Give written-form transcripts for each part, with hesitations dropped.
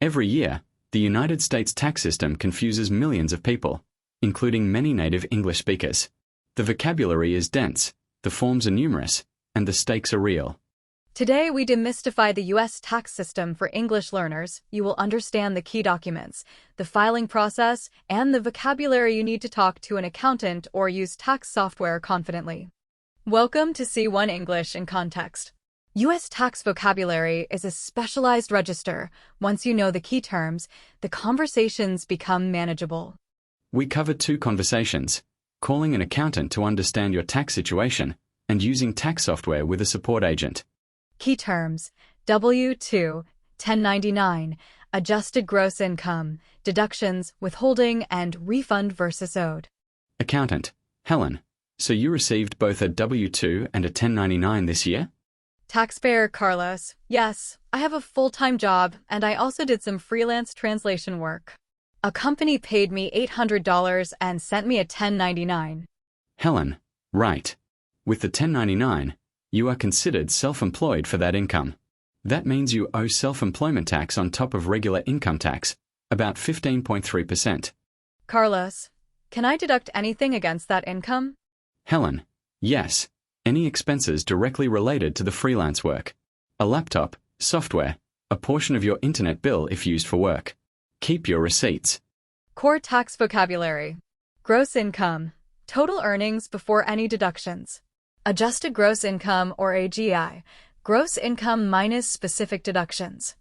Every year, the United States tax system confuses millions of people, including many native English speakers. The vocabulary is dense, the forms are numerous, and the stakes are real. Today, we demystify the U.S. tax system for English learners. You will understand the key documents, the filing process, and the vocabulary you need to talk to an accountant or use tax software confidently. Welcome to C1 English in Context. U.S. tax vocabulary is a specialized register. Once you know the key terms, the conversations become manageable. We cover two conversations: calling an accountant to understand your tax situation and using tax software with a support agent. Key terms: W-2, 1099, adjusted gross income, deductions, withholding, and refund versus owed. Accountant: Helen, so you received both a W-2 and a 1099 this year? Taxpayer: Carlos, yes, I have a full-time job and I also did some freelance translation work. A company paid me $800 and sent me a 1099. Helen: right. With the 1099, you are considered self-employed for that income. That means you owe self-employment tax on top of regular income tax, about 15.3%. Carlos, can I deduct anything against that income? Helen: yes. Any expenses directly related to the freelance work. A laptop, software, a portion of your internet bill if used for work. Keep your receipts. Core tax vocabulary: gross income, total earnings before any deductions. Adjusted gross income or AGI, gross income minus specific deductions.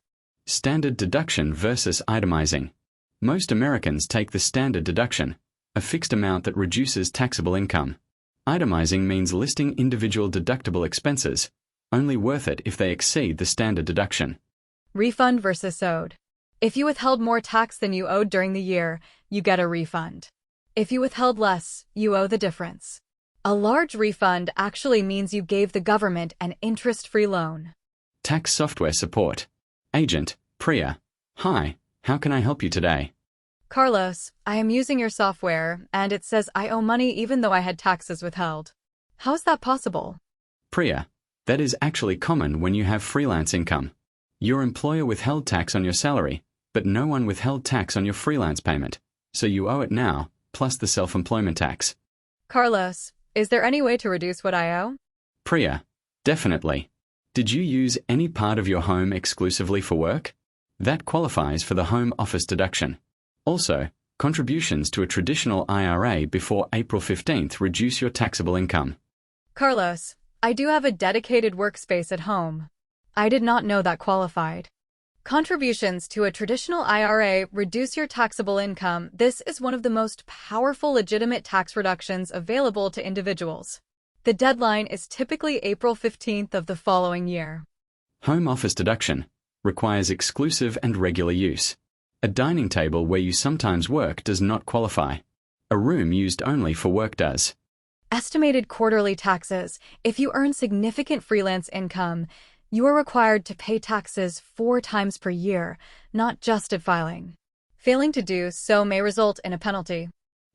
Standard deduction versus itemizing. Most Americans take the standard deduction, a fixed amount that reduces taxable income. Itemizing means listing individual deductible expenses, only worth it if they exceed the standard deduction. Refund versus owed. If you withheld more tax than you owed during the year, you get a refund. If you withheld less, you owe the difference. A large refund actually means you gave the government an interest-free loan. Tax software support. Agent: Priya. Hi, how can I help you today? Carlos, I am using your software, and it says I owe money even though I had taxes withheld. How is that possible? Priya, that is actually common when you have freelance income. Your employer withheld tax on your salary, but no one withheld tax on your freelance payment, so you owe it now, plus the self-employment tax. Carlos, is there any way to reduce what I owe? Priya, definitely. Did you use any part of your home exclusively for work? That qualifies for the home office deduction. Also, contributions to a traditional IRA before April 15th reduce your taxable income. Carlos, I do have a dedicated workspace at home. I did not know that qualified. Contributions to a traditional IRA reduce your taxable income. This is one of the most powerful legitimate tax reductions available to individuals. The deadline is typically April 15th of the following year. Home office deduction requires exclusive and regular use. A dining table where you sometimes work does not qualify. A room used only for work does. Estimated quarterly taxes. If you earn significant freelance income, you are required to pay taxes 4 times per year, not just at filing. Failing to do so may result in a penalty.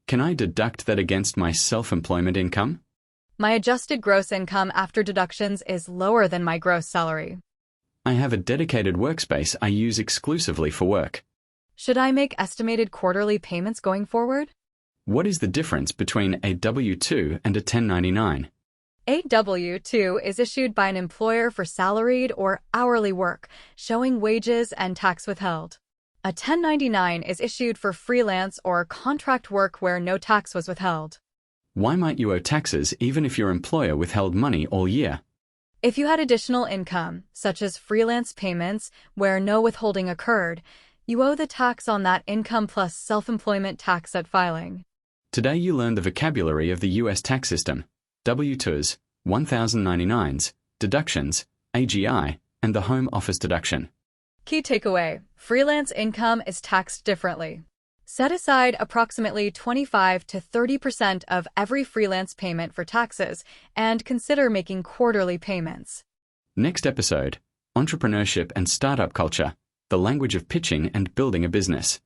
Can I deduct that against my self-employment income? My adjusted gross income after deductions is lower than my gross salary. I have a dedicated workspace I use exclusively for work. Should I make estimated quarterly payments going forward? What is the difference between a W-2 and a 1099? A W-2 is issued by an employer for salaried or hourly work, showing wages and tax withheld. A 1099 is issued for freelance or contract work where no tax was withheld. Why might you owe taxes even if your employer withheld money all year? If you had additional income, such as freelance payments where no withholding occurred, you owe the tax on that income plus self-employment tax at filing. Today you learned the vocabulary of the U.S. tax system: W-2s, 1099s, deductions, AGI, and the home office deduction. Key takeaway: freelance income is taxed differently. Set aside approximately 25 to 30% of every freelance payment for taxes and consider making quarterly payments. Next episode: Entrepreneurship and Startup Culture, the language of pitching and building a business.